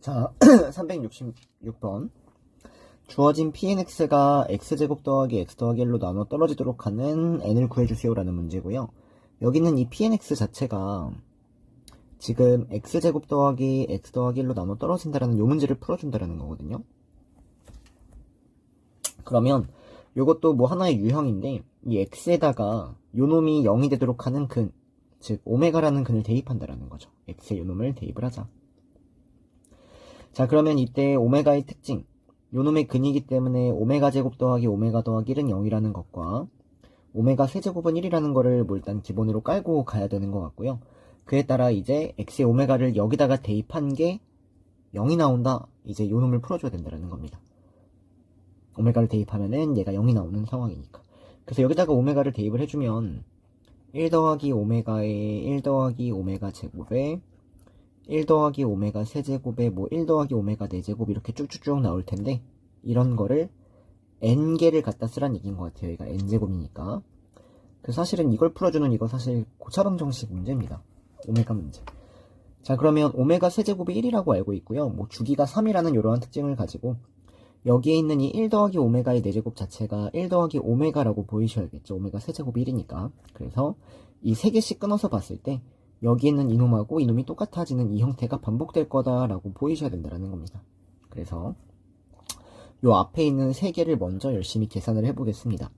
자, 366번. 주어진 pnx가 x제곱 더하기 x 더하기 1로 나눠 떨어지도록 하는 n을 구해주세요라는 문제고요. 여기는 이 pnx 자체가 지금 x제곱 더하기 x 더하기 1로 나눠 떨어진다라는 요 문제를 풀어준다라는 거거든요. 그러면 요것도 뭐 하나의 유형인데, 이 x에다가 요 놈이 0이 되도록 하는 근, 즉 오메가라는 근을 대입한다라는 거죠. x에 요 놈을 대입을 하자. 자, 그러면 이때 오메가의 특징, 요 놈의 근이기 때문에 오메가 제곱 더하기 오메가 더하기 1은 0이라는 것과 오메가 세제곱은 1이라는 거를 뭐 일단 기본으로 깔고 가야 되는 것 같고요. 그에 따라 이제 x의 오메가를 여기다가 대입한 게 0이 나온다. 이제 요 놈을 풀어줘야 된다는 겁니다. 오메가를 대입하면은 얘가 0이 나오는 상황이니까. 그래서 여기다가 오메가를 대입을 해주면 1 더하기 오메가에 1 더하기 오메가 제곱에 1 더하기 오메가 세제곱에 뭐 1 더하기 오메가 4제곱 이렇게 쭉쭉쭉 나올 텐데, 이런 거를 n개를 갖다 쓰란 얘기인 것 같아요. 얘가 n제곱이니까. 그 사실은 이걸 풀어주는 이거 사실 고차방 정식 문제입니다. 오메가 문제. 자, 그러면 오메가 세제곱이 1이라고 알고 있고요. 뭐 주기가 3이라는 이러한 특징을 가지고 여기에 있는 이 1 더하기 오메가의 4제곱 자체가 1 더하기 오메가라고 보이셔야겠죠. 오메가 세제곱이 1이니까. 그래서 이 3개씩 끊어서 봤을 때 여기 있는 이놈하고 이놈이 똑같아지는 이 형태가 반복될 거다라고 보이셔야 된다는 겁니다. 그래서 요 앞에 있는 3개를 먼저 열심히 계산을 해보겠습니다.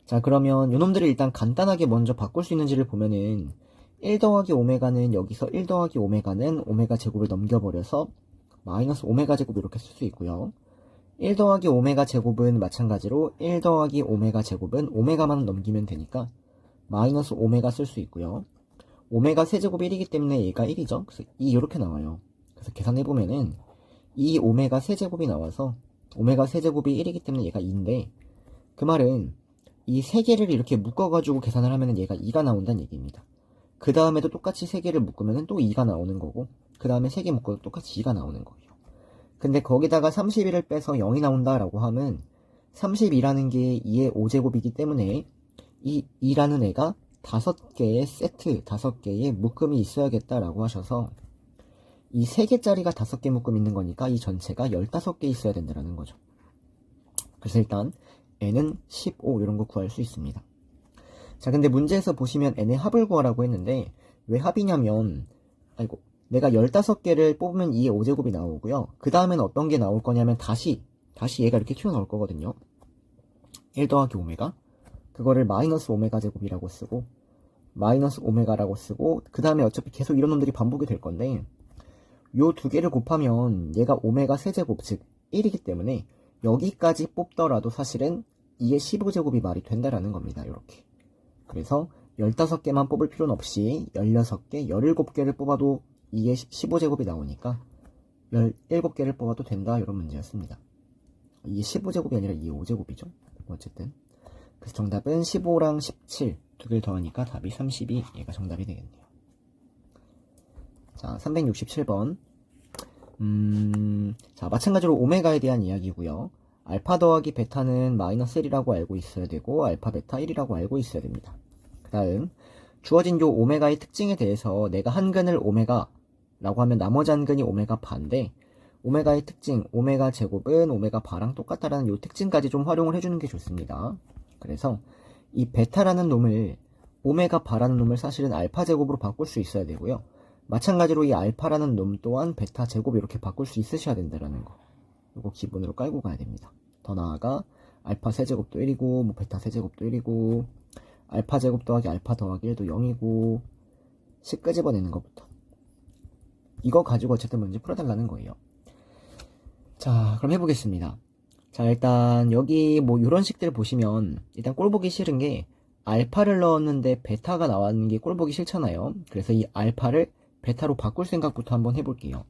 자, 그러면 요놈들을 일단 간단하게 먼저 바꿀 수 있는지를 보면은 1 더하기 오메가는 여기서 1 더하기 오메가는 오메가 제곱을 넘겨버려서 마이너스 오메가 제곱 이렇게 쓸 수 있고요. 1 더하기 오메가 제곱은 마찬가지로 1 더하기 오메가 제곱은 오메가만 넘기면 되니까 마이너스 오메가 쓸 수 있고요. 오메가 세제곱이 1이기 때문에 얘가 1이죠. 그래서 2 이렇게 나와요. 그래서 계산해보면은 이 오메가 세제곱이 나와서 오메가 세제곱이 1이기 때문에 얘가 2인데, 그 말은 이 3개를 이렇게 묶어가지고 계산을 하면은 얘가 2가 나온다는 얘기입니다. 그 다음에도 똑같이 3개를 묶으면은 또 2가 나오는 거고, 그 다음에 3개 묶어도 똑같이 2가 나오는 거예요. 근데 거기다가 31을 빼서 0이 나온다라고 하면 32라는 게 2의 5제곱이기 때문에 이 2라는 애가 5개의 세트, 5개의 묶음이 있어야겠다라고 하셔서 이 3개짜리가 5개 묶음 있는 거니까 이 전체가 15개 있어야 된다는 거죠. 그래서 일단 n은 15 이런 거 구할 수 있습니다. 자, 근데 문제에서 보시면 n의 합을 구하라고 했는데 왜 합이냐면, 내가 15개를 뽑으면 2의 5제곱이 나오고요. 그 다음에는 어떤 게 나올 거냐면 다시 얘가 이렇게 튀어나올 거거든요. 1 더하기 오메가, 그거를 마이너스 오메가 제곱이라고 쓰고 마이너스 오메가라고 쓰고, 그 다음에 어차피 계속 이런 놈들이 반복이 될 건데 요 두 개를 곱하면 얘가 오메가 세제곱, 즉 1이기 때문에 여기까지 뽑더라도 사실은 2의 15제곱이 말이 된다라는 겁니다. 이렇게. 그래서 15개만 뽑을 필요는 없이 16개, 17개를 뽑아도 2의 15제곱이 나오니까 17개를 뽑아도 된다, 이런 문제였습니다. 2의 15제곱이 아니라 2의 5제곱이죠. 어쨌든. 그래서 정답은 15랑 17 두 개를 더하니까 답이 32, 얘가 정답이 되겠네요. 자, 367번. 자, 마찬가지로 오메가에 대한 이야기고요. 알파 더하기 베타는 마이너스 1이라고 알고 있어야 되고 알파 베타 1이라고 알고 있어야 됩니다. 그 다음 주어진 요 오메가의 특징에 대해서 내가 한 근을 오메가 라고 하면 나머지 한 근이 오메가 바인데, 오메가의 특징, 오메가 제곱은 오메가 바랑 똑같다라는 요 특징까지 좀 활용을 해주는 게 좋습니다. 그래서 이 베타라는 놈을 오메가 바라는 놈을 사실은 알파 제곱으로 바꿀 수 있어야 되고요. 마찬가지로 이 알파라는 놈 또한 베타 제곱 이렇게 바꿀 수 있으셔야 된다는 거. 이거 기본으로 깔고 가야 됩니다. 더 나아가 알파 세제곱도 1이고 뭐 베타 세제곱도 1이고 알파 제곱 더하기 알파 더하기 1도 0이고 식 끄집어내는 것부터 이거 가지고 어쨌든 문제 풀어달라는 거예요. 자, 그럼 해보겠습니다. 자, 일단 여기 뭐 이런 식들 보시면 일단 꼴보기 싫은 게 알파를 넣었는데 베타가 나왔는 게 꼴보기 싫잖아요. 그래서 이 알파를 베타로 바꿀 생각부터 한번 해볼게요.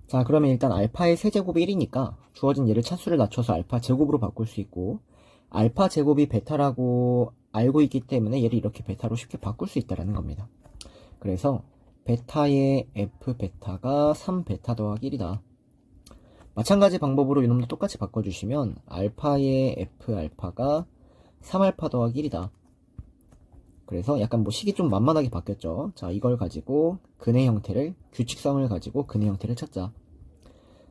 자, 그러면 일단 알파의 세제곱이 1이니까 주어진 얘를 차수를 낮춰서 알파 제곱으로 바꿀 수 있고, 알파 제곱이 베타라고 알고 있기 때문에 얘를 이렇게 베타로 쉽게 바꿀 수 있다는 겁니다. 그래서 베타의 f 베타가 3베타 더하기 1이다. 마찬가지 방법으로 이놈도 똑같이 바꿔주시면 알파의 f 알파가 3알파 더하기 1이다. 그래서 약간 뭐 식이 좀 만만하게 바뀌었죠. 자, 이걸 가지고 근의 형태를, 규칙성을 가지고 근의 형태를 찾자.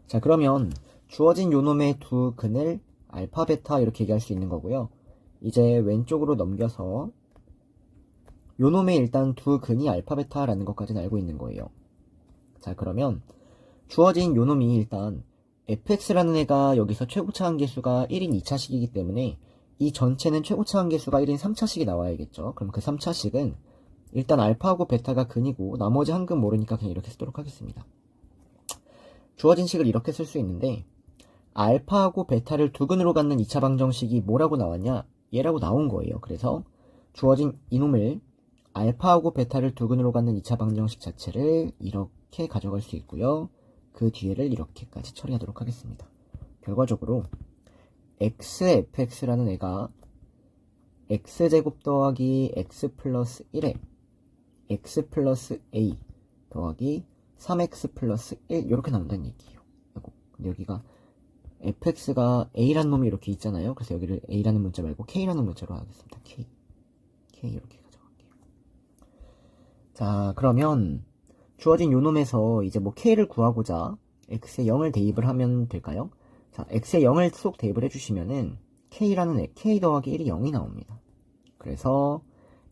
자, 그러면 주어진 요놈의 두 근을 알파, 베타 이렇게 얘기할 수 있는 거고요. 이제 왼쪽으로 넘겨서 요놈의 일단 두 근이 알파, 베타라는 것까지는 알고 있는 거예요. 자, 그러면 주어진 요놈이 일단 fx라는 애가 여기서 최고차 한계수가 1인 2차식이기 때문에 이 전체는 최고차 한계수가 1인 3차식이 나와야겠죠. 그럼 그 3차식은 일단 알파하고 베타가 근이고 나머지 한 근 모르니까 그냥 이렇게 쓰도록 하겠습니다. 주어진 식을 이렇게 쓸 수 있는데 알파하고 베타를 두 근으로 갖는 2차 방정식이 뭐라고 나왔냐? 얘라고 나온 거예요. 그래서 주어진 이놈을 알파하고 베타를 두 근으로 갖는 2차 방정식 자체를 이렇게 가져갈 수 있고요. 그 뒤에를 이렇게까지 처리하도록 하겠습니다. 결과적으로 xfx라는 애가 x제곱 더하기 x 플러스 1에 x 플러스 a 더하기 3x 플러스 1 이렇게 나온다는 얘기예요. 근데 여기가 fx가 a라는 놈이 이렇게 있잖아요. 그래서 여기를 a라는 문자 말고 k라는 문자로 하겠습니다. k 이렇게 가져갈게요. 자, 그러면 주어진 요 놈에서 이제 뭐 k를 구하고자 x에 0을 대입을 하면 될까요? 자, x에 0을 쏙 대입을 해주시면은 k라는 애, k 더하기 1이 0이 나옵니다. 그래서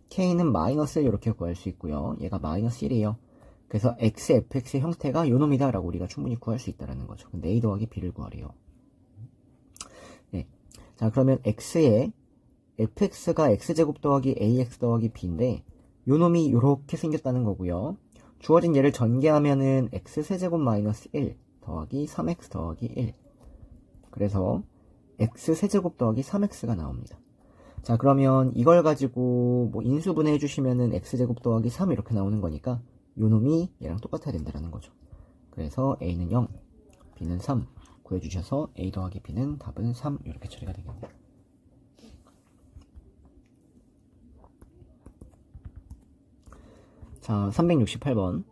k는 마이너스 이렇게 구할 수 있고요. 얘가 마이너스 1이에요. 그래서 xfx의 형태가 요 놈이다 라고 우리가 충분히 구할 수 있다는 거죠. 근데 a 더하기 b를 구하래요. 네. 자, 그러면 x에 fx가 x제곱 더하기 ax 더하기 b인데 요 놈이 요렇게 생겼다는 거고요. 주어진 얘를 전개하면은 x세제곱 마이너스 1 더하기 3x 더하기 1. 그래서 x세제곱 더하기 3x가 나옵니다. 자, 그러면 이걸 가지고 뭐 인수분해 해주시면은 x제곱 더하기 3 이렇게 나오는 거니까 요 놈이 얘랑 똑같아야 된다는 거죠. 그래서 a는 0, b는 3 구해주셔서 a 더하기 b는 답은 3 이렇게 처리가 되겠네요. 자, 368번.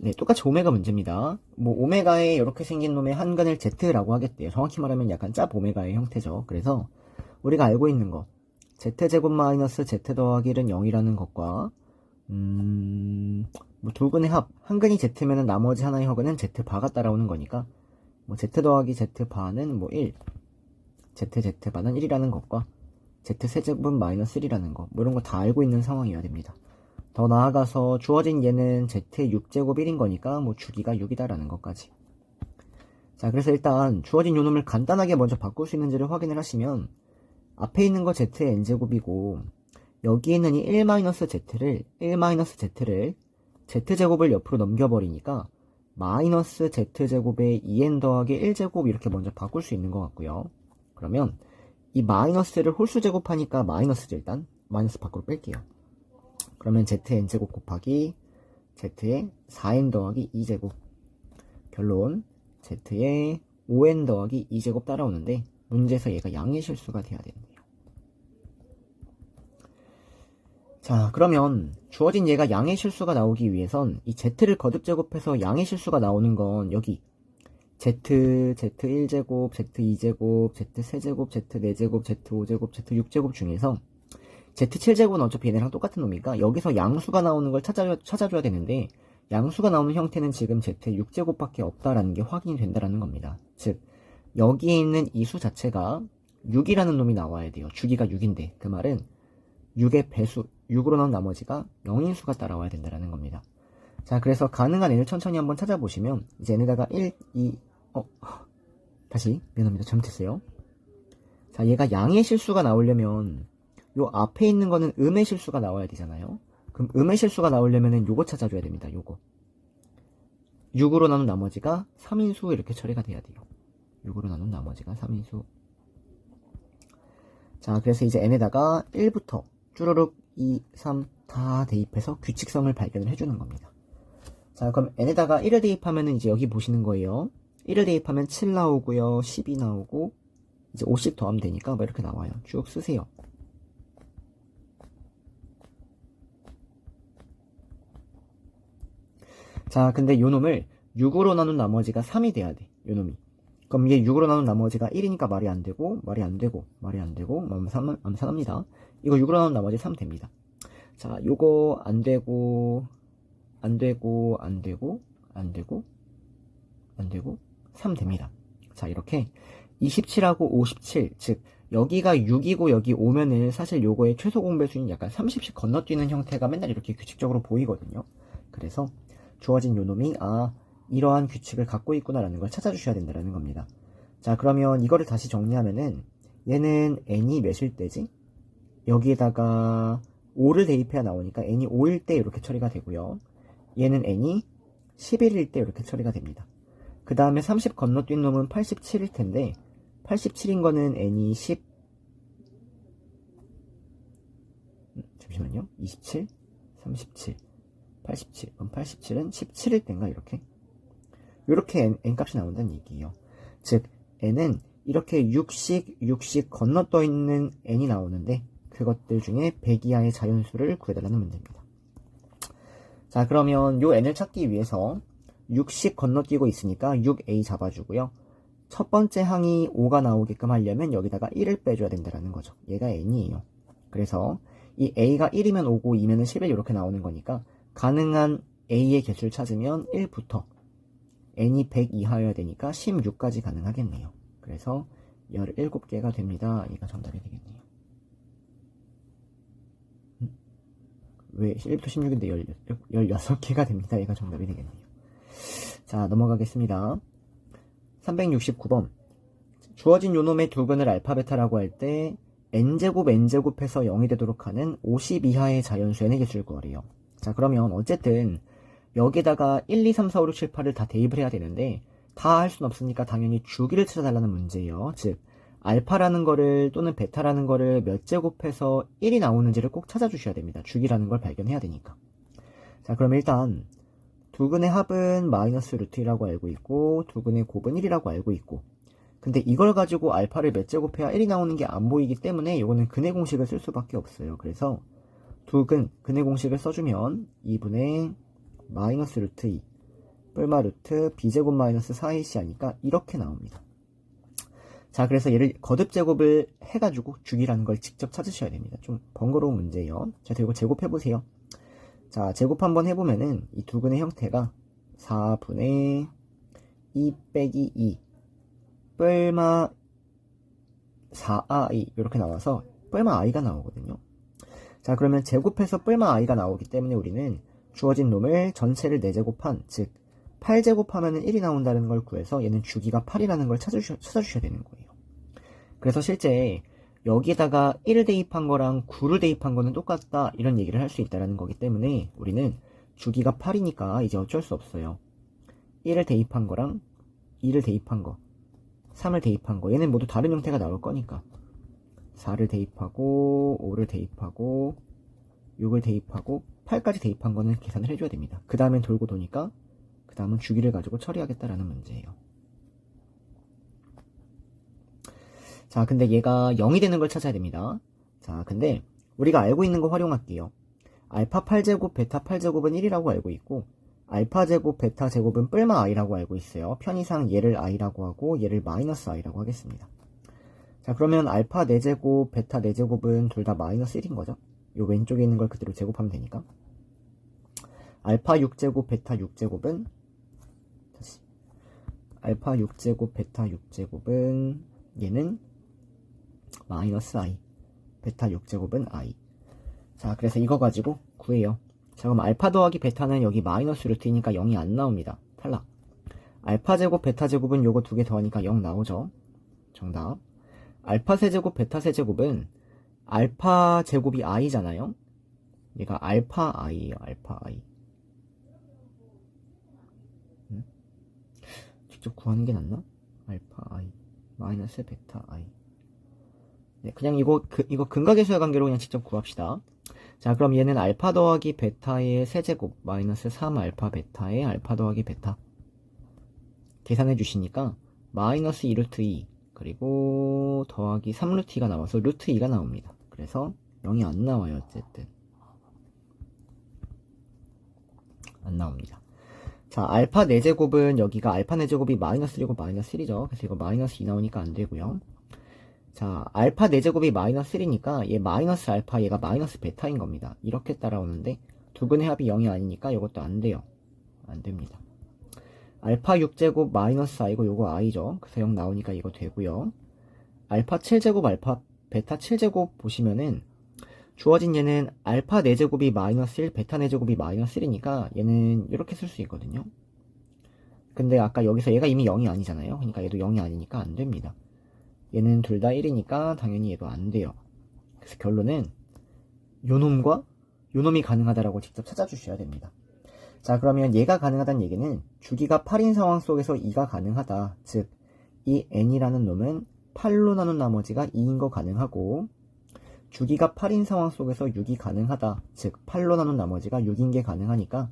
네, 똑같이 오메가 문제입니다. 뭐, 오메가에 이렇게 생긴 놈의 한 근을 Z라고 하겠대요. 정확히 말하면 약간 짭 오메가의 형태죠. 그래서, 우리가 알고 있는 거, Z제곱 마이너스 Z 더하기 1은 0이라는 것과, 뭐, 두 근의 합, 한 근이 Z면은 나머지 하나의 허근은 Z바가 따라오는 거니까, 뭐, Z 더하기 Z바는 뭐 1, Z바는 1이라는 것과, Z세제곱은 마이너스 1이라는 거, 뭐 이런 거 다 알고 있는 상황이어야 됩니다. 더 나아가서 주어진 얘는 Z의 6제곱 1인 거니까 뭐 주기가 6이다라는 것까지. 자, 그래서 일단 주어진 요놈을 간단하게 먼저 바꿀 수 있는지를 확인을 하시면 앞에 있는 거 Z의 n제곱이고 여기에 있는 이 1-Z를 Z제곱을 옆으로 넘겨버리니까 마이너스 Z제곱에 2n 더하기 1제곱 이렇게 먼저 바꿀 수 있는 것 같고요. 그러면 이 마이너스를 홀수 제곱하니까 마이너스죠. 일단 마이너스 밖으로 뺄게요. 그러면 z의 n제곱 곱하기 z의 4n 더하기 2제곱 결론 z의 5n 더하기 2제곱 따라오는데 문제에서 얘가 양의 실수가 돼야 되네요. 자, 그러면 주어진 얘가 양의 실수가 나오기 위해선 이 z를 거듭 제곱해서 양의 실수가 나오는 건 여기 z1제곱, z2제곱, z3제곱, z4제곱, z5제곱, z6제곱 중에서 z7제곱은 어차피 얘네랑 똑같은 놈이니까 여기서 양수가 나오는 걸 찾아줘야 되는데 양수가 나오는 형태는 지금 z6제곱밖에 없다라는 게 확인이 된다라는 겁니다. 즉 여기에 있는 이 수 자체가 6이라는 놈이 나와야 돼요. 주기가 6인데 그 말은 6의 배수, 6으로 나온 나머지가 0인 수가 따라와야 된다라는 겁니다. 자, 그래서 가능한 n을 천천히 한번 찾아보시면 이제 n에다가 1, 2, 다시 미안합니다. 잘못했어요. 자, 얘가 양의 실수가 나오려면 요 앞에 있는 거는 음의 실수가 나와야 되잖아요. 그럼 음의 실수가 나오려면은 요거 찾아줘야 됩니다. 요거 6으로 나눈 나머지가 3인수 이렇게 처리가 돼야 돼요. 6으로 나눈 나머지가 3인수. 자, 그래서 이제 n에다가 1부터 쭈루룩 2, 3 다 대입해서 규칙성을 발견을 해주는 겁니다. 자, 그럼 n에다가 1을 대입하면은 이제 여기 보시는 거예요. 1을 대입하면 7 나오고요. 12 나오고 이제 5씩 더하면 되니까 뭐 이렇게 나와요. 쭉 쓰세요. 자, 근데 요 놈을 6으로 나눈 나머지가 3이 돼야 돼. 요 놈이. 그럼 이게 6으로 나눈 나머지가 1이니까 말이 안 되고, 말이 안 되고, 말이 안 되고, 암산합니다. 이거 6으로 나눈 나머지 3 됩니다. 자, 요거 안 되고, 안 되고, 안 되고, 안 되고, 안 되고, 3 됩니다. 자, 이렇게 27하고 57, 즉, 여기가 6이고 여기 5면은 사실 요거의 최소 공배수는 약간 30씩 건너뛰는 형태가 맨날 이렇게 규칙적으로 보이거든요. 그래서 주어진 요놈이 이러한 규칙을 갖고 있구나라는 걸 찾아주셔야 된다는 겁니다. 자, 그러면 이거를 다시 정리하면은 얘는 n이 몇일 때지? 여기에다가 5를 대입해야 나오니까 n이 5일 때 이렇게 처리가 되고요. 얘는 n이 11일 때 이렇게 처리가 됩니다. 그 다음에 30 건너뛴 놈은 87일 텐데 87인 거는 n이 잠시만요. 27, 37, 87. 그럼 87은 17일 때인가 이렇게 n 값이 나온다는 얘기예요. 즉 n은 이렇게 6씩 건너떠 있는 n이 나오는데 그것들 중에 100 이하의 자연수를 구해달라는 문제입니다. 자, 그러면 요 n을 찾기 위해서 6씩 건너뛰고 있으니까 6a 잡아주고요. 첫 번째 항이 5가 나오게끔 하려면 여기다가 1을 빼줘야 된다는 거죠. 얘가 n이에요. 그래서 이 a가 1이면 5고 2면은 11 이렇게 나오는 거니까 가능한 a의 개수를 찾으면 1부터 n이 100 이하여야 되니까 16까지 가능하겠네요. 그래서 17개가 됩니다. 얘가 정답이 되겠네요. 왜 1부터 16인데 16개가 됩니다. 얘가 정답이 되겠네요. 자, 넘어가겠습니다. 369번. 주어진 요놈의 두근을 알파 베타라고 할 때 n제곱 n제곱해서 0이 되도록 하는 50 이하의 자연수 n의 개수를 구하래요. 자, 그러면 어쨌든 여기다가 1, 2, 3, 4, 5, 6, 7, 8을 다 대입을 해야 되는데 다 할 순 없으니까 당연히 주기를 찾아달라는 문제예요. 즉 알파라는 거를 또는 베타라는 거를 몇 제곱해서 1이 나오는지를 꼭 찾아주셔야 됩니다. 주기라는 걸 발견해야 되니까. 자, 그럼 일단 두근의 합은 마이너스 루트 1이라고 알고 있고 두근의 곱은 1이라고 알고 있고 근데 이걸 가지고 알파를 몇 제곱해야 1이 나오는 게 안 보이기 때문에 이거는 근의 공식을 쓸 수밖에 없어요. 그래서 근의 공식을 써주면 2분의 마이너스 루트 2 뿔마 루트 b제곱 마이너스 4ac 하니까 이렇게 나옵니다. 자, 그래서 얘를 거듭 제곱을 해가지고 주기라는 걸 직접 찾으셔야 됩니다. 좀 번거로운 문제예요. 자, 그리고 제곱해보세요. 자, 제곱 한번 해보면은 이 두근의 형태가 4분의 2 빼기 2 뿔마 4i 이렇게 나와서 뿔마 i가 나오거든요. 자, 그러면 제곱해서 뿔마 i가 나오기 때문에 우리는 주어진 놈을 전체를 4제곱한 즉 8제곱하면 1이 나온다는 걸 구해서 얘는 주기가 8이라는 걸 찾아주셔야 되는 거예요. 그래서 실제 여기에다가 1을 대입한 거랑 9를 대입한 거는 똑같다 이런 얘기를 할 수 있다는 거기 때문에 우리는 주기가 8이니까 이제 어쩔 수 없어요. 1을 대입한 거랑 2를 대입한 거 3을 대입한 거 얘는 모두 다른 형태가 나올 거니까 4를 대입하고 5를 대입하고 6을 대입하고 8까지 대입한 거는 계산을 해줘야 됩니다. 그 다음엔 돌고 도니까 그 다음은 주기를 가지고 처리하겠다라는 문제예요. 자, 근데 얘가 0이 되는 걸 찾아야 됩니다. 자, 근데 우리가 알고 있는 거 활용할게요. 알파 8제곱 베타 8제곱은 1이라고 알고 있고 알파 제곱 베타 제곱은 뿔마 i라고 알고 있어요. 편의상 얘를 i라고 하고 얘를 마이너스 i라고 하겠습니다. 자, 그러면 알파 4제곱 베타 4제곱은 둘 다 마이너스 1인 거죠. 요 왼쪽에 있는 걸 그대로 제곱하면 되니까 알파 6제곱 베타 6제곱은 다시 알파 6제곱 베타 6제곱은 얘는 마이너스 i 베타 6제곱은 i. 자, 그래서 이거 가지고 구해요. 자, 그럼 알파 더하기 베타는 여기 마이너스 루트이니까 0이 안 나옵니다. 탈락. 알파 제곱 베타 제곱은 요거 두 개 더하니까 0 나오죠. 정답. 알파 세제곱 베타 세제곱은 알파 제곱이 i잖아요. 얘가 알파 i예요. 알파 i. 직접 구하는 게 낫나? 알파 i 마이너스 베타 i. 네, 그냥 이거 근각계수의 관계로 그냥 직접 구합시다. 자, 그럼 얘는 알파 더하기 베타의 세제곱 마이너스 3 알파 베타의 알파 더하기 베타 계산해 주시니까 마이너스 2루트 2 그리고 더하기 3루트 2가 나와서 루트 2가 나옵니다. 그래서 0이 안 나와요. 어쨌든 안 나옵니다. 자, 알파 4제곱은 여기가 알파 4제곱이 마이너스 1이고 마이너스 1이죠. 그래서 이거 마이너스 2 나오니까 안 되고요. 자, 알파 4제곱이 마이너스 1이니까 얘 마이너스 알파, 얘가 마이너스 베타인 겁니다. 이렇게 따라오는데 두 근의 합이 0이 아니니까 이것도 안 돼요. 안 됩니다. 알파 6제곱 마이너스 i고 요거 i죠. 그래서 0 나오니까 이거 되고요. 알파 7제곱 알파 베타 7제곱 보시면은 주어진 얘는 알파 4제곱이 마이너스 1, 베타 4제곱이 마이너스 1이니까 얘는 이렇게 쓸 수 있거든요. 근데 아까 여기서 얘가 이미 0이 아니잖아요. 그러니까 얘도 0이 아니니까 안 됩니다. 얘는 둘 다 1이니까 당연히 얘도 안 돼요. 그래서 결론은 요놈과 요놈이 가능하다라고 직접 찾아주셔야 됩니다. 자, 그러면 얘가 가능하다는 얘기는 주기가 8인 상황 속에서 2가 가능하다. 즉, 이 n이라는 놈은 8로 나눈 나머지가 2인 거 가능하고, 주기가 8인 상황 속에서 6이 가능하다. 즉, 8로 나눈 나머지가 6인 게 가능하니까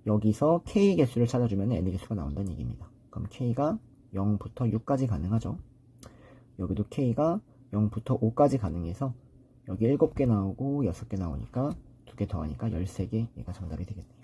여기서 k 개수를 찾아주면 n의 개수가 나온다는 얘기입니다. 그럼 k가 0부터 6까지 가능하죠. 여기도 k가 0부터 5까지 가능해서 여기 7개 나오고 6개 나오니까 2개 더하니까 13개, 얘가 정답이 되겠네요.